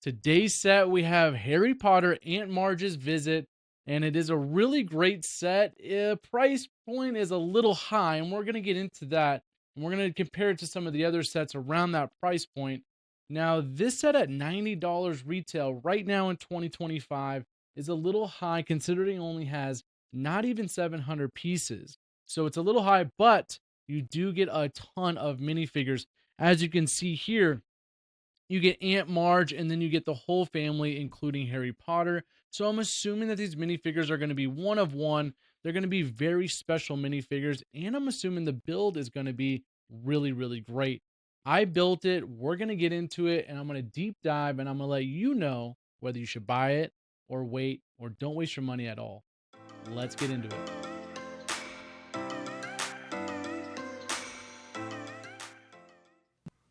Today's set, we have Harry Potter Aunt Marge's Visit, and it is a really great set. Price point is a little high, and we're going to get into that. And we're going to compare it to some of the other sets around that price point. Now, this set at $90 retail right now in 2025 is a little high considering it only has not even 700 pieces. So it's a little high, but you do get a ton of minifigures. As you can see here, you get Aunt Marge, and then you get the whole family, including Harry Potter. So I'm assuming that these minifigures are going to be one of one. They're going to be very special minifigures, and I'm assuming the build is going to be really, really great. I built it. We're going to get into it, and I'm going to deep dive, and I'm going to let you know whether you should buy it or wait or don't waste your money at all. Let's get into it.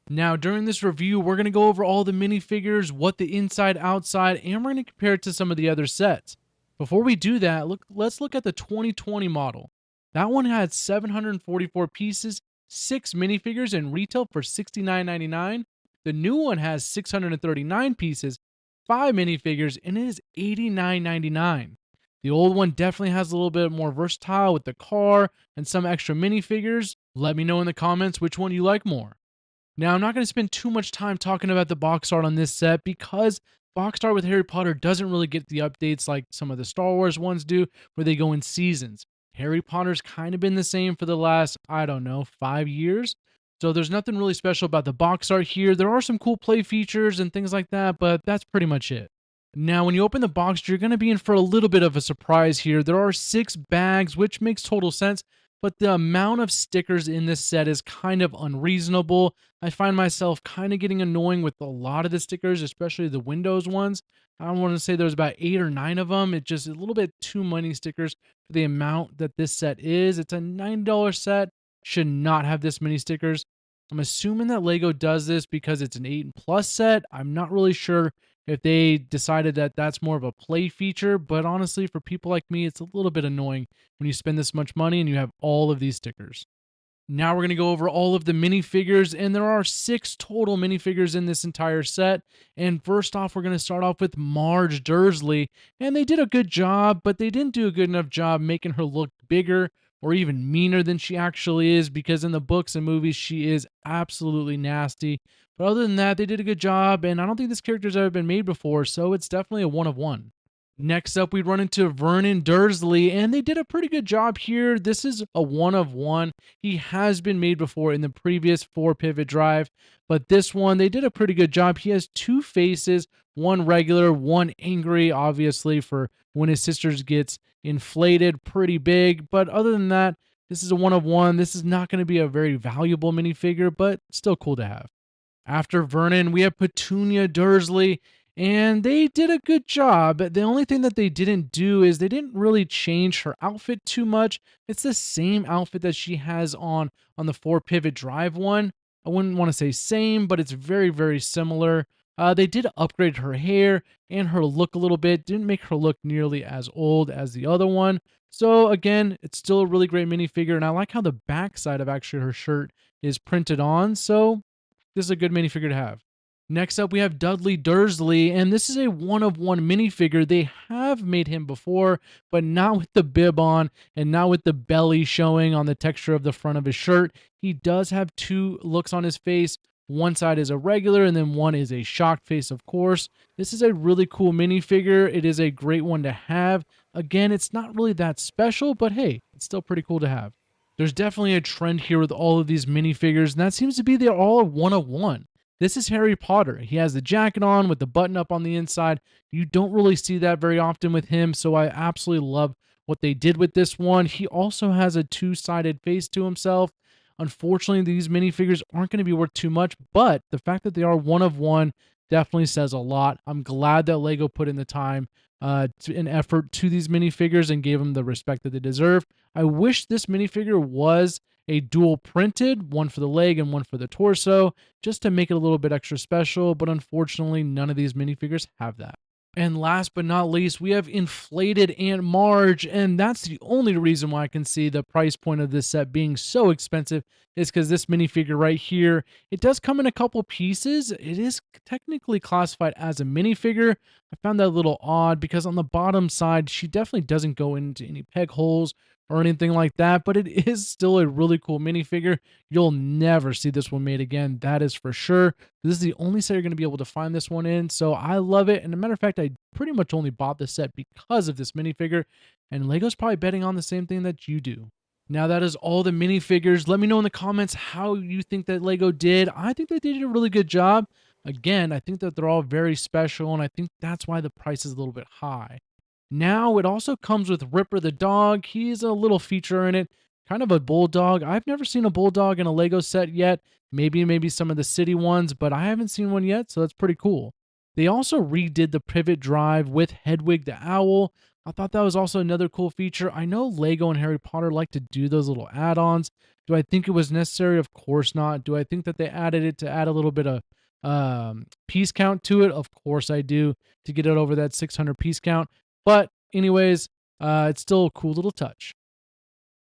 Now, during this review, we're going to go over all the minifigures, what the inside, outside, and we're going to compare it to some of the other sets. Before we do that, let's look at the 2020 model. That one had 744 pieces, 6 minifigures, and retail for $69.99. The new one has 639 pieces, 5 minifigures, and it is $89.99. The old one definitely has a little bit more versatile with the car and some extra minifigures. Let me know in the comments which one you like more. Now, I'm not going to spend too much time talking about the box art on this set because box art with Harry Potter doesn't really get the updates like some of the Star Wars ones do, where they go in seasons. Harry Potter's kind of been the same for the last, I don't know, 5 years. So there's nothing really special about the box art here. There are some cool play features and things like that, but that's pretty much it. Now, when you open the box, you're going to be in for a little bit of a surprise here. There are 6 bags, which makes total sense, but the amount of stickers in this set is kind of unreasonable. I find myself kind of getting annoying with a lot of the stickers, especially the Windows ones. I want to say there's about 8 or 9 of them. It's just a little bit too many stickers for the amount that this set is. It's a $9 set, should not have this many stickers. I'm assuming that LEGO does this because it's an 8 plus set. I'm not really sure if they decided that that's more of a play feature, but honestly, for people like me, it's a little bit annoying when you spend this much money and you have all of these stickers. Now we're going to go over all of the minifigures, and there are 6 total minifigures in this entire set. And first off, we're going to start off with Marge Dursley, and they did a good job, but they didn't do a good enough job making her look bigger or even meaner than she actually is, because in the books and movies, she is absolutely nasty. But other than that, they did a good job, and I don't think this character's ever been made before, so it's definitely a one of one. Next up, we run into Vernon Dursley, and they did a pretty good job here. This is a one of one. He has been made before in the previous 4 pivot drive, but this one, they did a pretty good job. He has 2 faces, one regular, one angry, obviously, for when his sisters gets inflated pretty big. But other than that, this is a one of one. This is not going to be a very valuable minifigure, but still cool to have. After Vernon, we have Petunia Dursley, and they did a good job. The only thing that they didn't do is they didn't really change her outfit too much. It's the same outfit that she has on the 4 pivot drive one. I wouldn't want to say same, but it's very, very similar. They did upgrade her hair and her look a little bit. Didn't make her look nearly as old as the other one. So again, it's still a really great minifigure, and I like how the back side of actually her shirt is printed on. So this is a good minifigure to have. Next up, we have Dudley Dursley, and this is a one-of-one minifigure. They have made him before, but not with the bib on and not with the belly showing on the texture of the front of his shirt. He does have 2 looks on his face. One side is a regular, and then one is a shocked face, of course. This is a really cool minifigure. It is a great one to have. Again, it's not really that special, but hey, it's still pretty cool to have. There's definitely a trend here with all of these minifigures, and that seems to be they're all one of one. This is Harry Potter. He has the jacket on with the button up on the inside. You don't really see that very often with him, so I absolutely love what they did with this one. He also has a 2-sided face to himself. Unfortunately, these minifigures aren't going to be worth too much, but the fact that they are one of one definitely says a lot. I'm glad that LEGO put in the time and effort to these minifigures and gave them the respect that they deserve. I wish this minifigure was a dual printed, one for the leg and one for the torso, just to make it a little bit extra special, but unfortunately, none of these minifigures have that. And last but not least, we have inflated Aunt Marge, and that's the only reason why I can see the price point of this set being so expensive is because this minifigure right here, it does come in a couple pieces. It is technically classified as a minifigure. I found that a little odd because on the bottom side, she definitely doesn't go into any peg holes or anything like that, but it is still a really cool minifigure. You'll never see this one made again, that is for sure. This is the only set you're going to be able to find this one in, so I love it. And a matter of fact, I pretty much only bought this set because of this minifigure, and LEGO's probably betting on the same thing that you do. Now that is all the minifigures. Let me know in the comments how you think that LEGO did. I think they did a really good job. Again, I think that they're all very special, and I think that's why the price is a little bit high. Now it also comes with Ripper the dog. He's a little feature in it, kind of a bulldog. I've never seen a bulldog in a Lego set yet. Maybe some of the city ones, but I haven't seen one yet, so that's pretty cool. They also redid the pivot drive with Hedwig the owl. I thought that was also another cool feature. I know Lego and Harry Potter like to do those little add-ons. Do I think it was necessary? Of course not. Do I think that they added it to add a little bit of piece count to it? Of course I do, to get it over that 600 piece count. But anyways, it's still a cool little touch.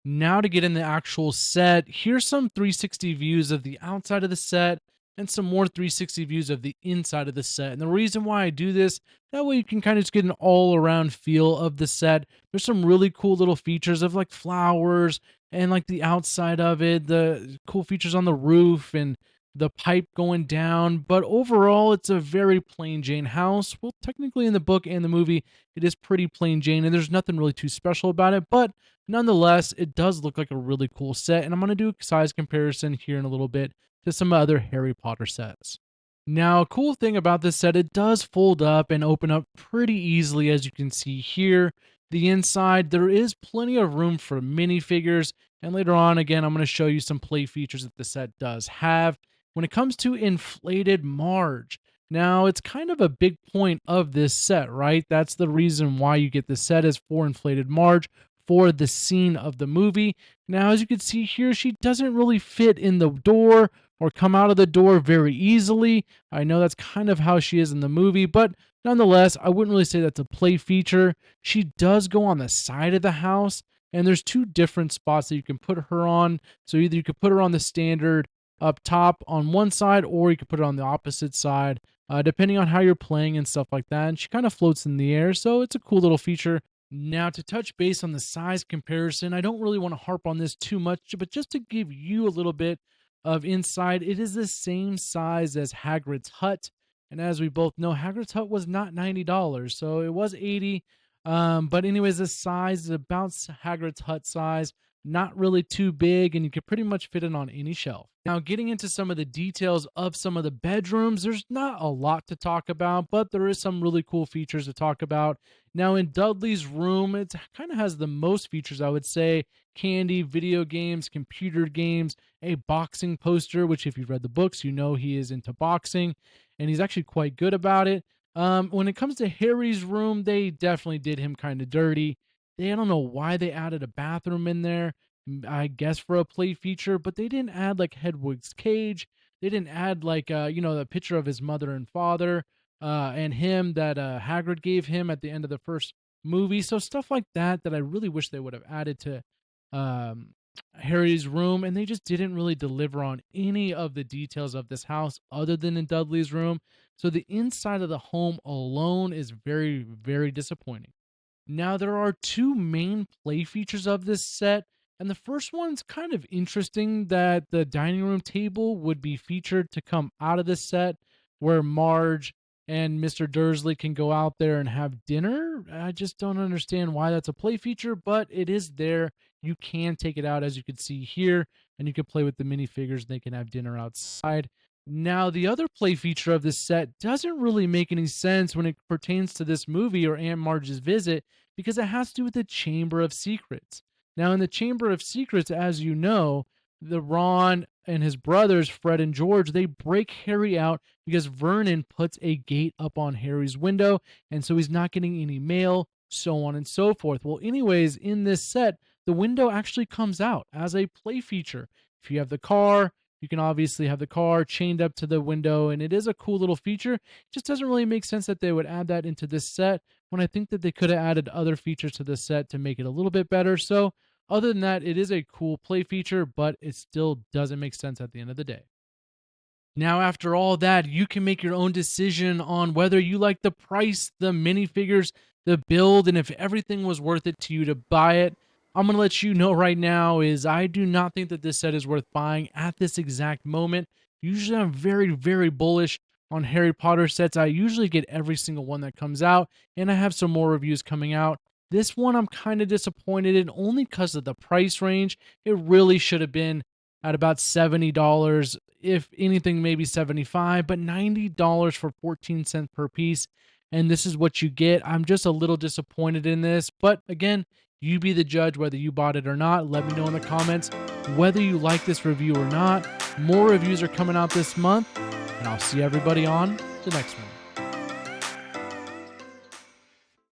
Now to get in the actual set, here's some 360 views of the outside of the set and some more 360 views of the inside of the set. And the reason why I do this, that way you can kind of just get an all-around feel of the set. There's some really cool little features of like flowers and like the outside of it, the cool features on the roof and the pipe going down. But overall, it's a very plain Jane house. Well, technically in the book and the movie, it is pretty plain Jane, and there's nothing really too special about it. But nonetheless, it does look like a really cool set, and I'm going to do a size comparison here in a little bit to some other Harry Potter sets. Now, a cool thing about this set, it does fold up and open up pretty easily, as you can see here. The inside, there is plenty of room for minifigures, and later on, again, I'm going to show you some play features that the set does have. When it comes to inflated Marge, now it's kind of a big point of this set, right? That's the reason why you get the set is for inflated Marge, for the scene of the movie. Now, as you can see here, she doesn't really fit in the door or come out of the door very easily. I know that's kind of how she is in the movie, but nonetheless, I wouldn't really say that's a play feature. She does go on the side of the house, and there's two different spots that you can put her on. So either you could put her on the standard up top on one side, or you could put it on the opposite side, depending on how you're playing and stuff like that. And she kind of floats in the air, so it's a cool little feature. Now, to touch base on the size comparison, I don't really want to harp on this too much, but just to give you a little bit of insight, it is the same size as Hagrid's hut. And as we both know, Hagrid's hut was not $90, so it was $80. But anyways, the size is about Hagrid's hut size, not really too big, and you can pretty much fit it on any shelf. Now, getting into some of the details of some of the bedrooms, there's not a lot to talk about, but there is some really cool features to talk about. Now, in Dudley's room, it kind of has the most features, I would say. Candy, video games, computer games, a boxing poster, which if you've read the books, you know he is into boxing, and he's actually quite good about it. When it comes to Harry's room, they definitely did him kind of dirty. I don't know why they added a bathroom in there. I guess for a play feature, but they didn't add like Hedwig's cage. They didn't add like the picture of his mother and father and him that Hagrid gave him at the end of the first movie. So stuff like that I really wish they would have added to Harry's room, and they just didn't really deliver on any of the details of this house other than in Dudley's room. So the inside of the home alone is very, very disappointing. Now, there are two main play features of this set, and the first one's kind of interesting that the dining room table would be featured to come out of this set, where Marge and Mr. Dursley can go out there and have dinner. I just don't understand why that's a play feature, but it is there. You can take it out, as you can see here, and you can play with the minifigures, and they can have dinner outside. Now, the other play feature of this set doesn't really make any sense when it pertains to this movie or Aunt Marge's visit, because it has to do with the Chamber of Secrets. Now, in the Chamber of Secrets, as you know, the Ron and his brothers, Fred and George, they break Harry out because Vernon puts a gate up on Harry's window, and so he's not getting any mail, so on and so forth. Well, anyways, in this set, the window actually comes out as a play feature. If you have the car, You can obviously have the car chained up to the window, and it is a cool little feature. It just doesn't really make sense that they would add that into this set when I think that they could have added other features to this set to make it a little bit better. So other than that, it is a cool play feature, but it still doesn't make sense at the end of the day. Now, after all that, you can make your own decision on whether you like the price, the minifigures, the build, and if everything was worth it to you to buy it. I'm going to let you know right now is I do not think that this set is worth buying at this exact moment. Usually I'm very, very bullish on Harry Potter sets. I usually get every single one that comes out, and I have some more reviews coming out. This one I'm kind of disappointed in only because of the price range. It really should have been at about $70, if anything, maybe 75, but $90 for 14 cents per piece. And this is what you get. I'm just a little disappointed in this. But again, you be the judge whether you bought it or not. Let me know in the comments whether you like this review or not. More reviews are coming out this month, and I'll see everybody on the next one.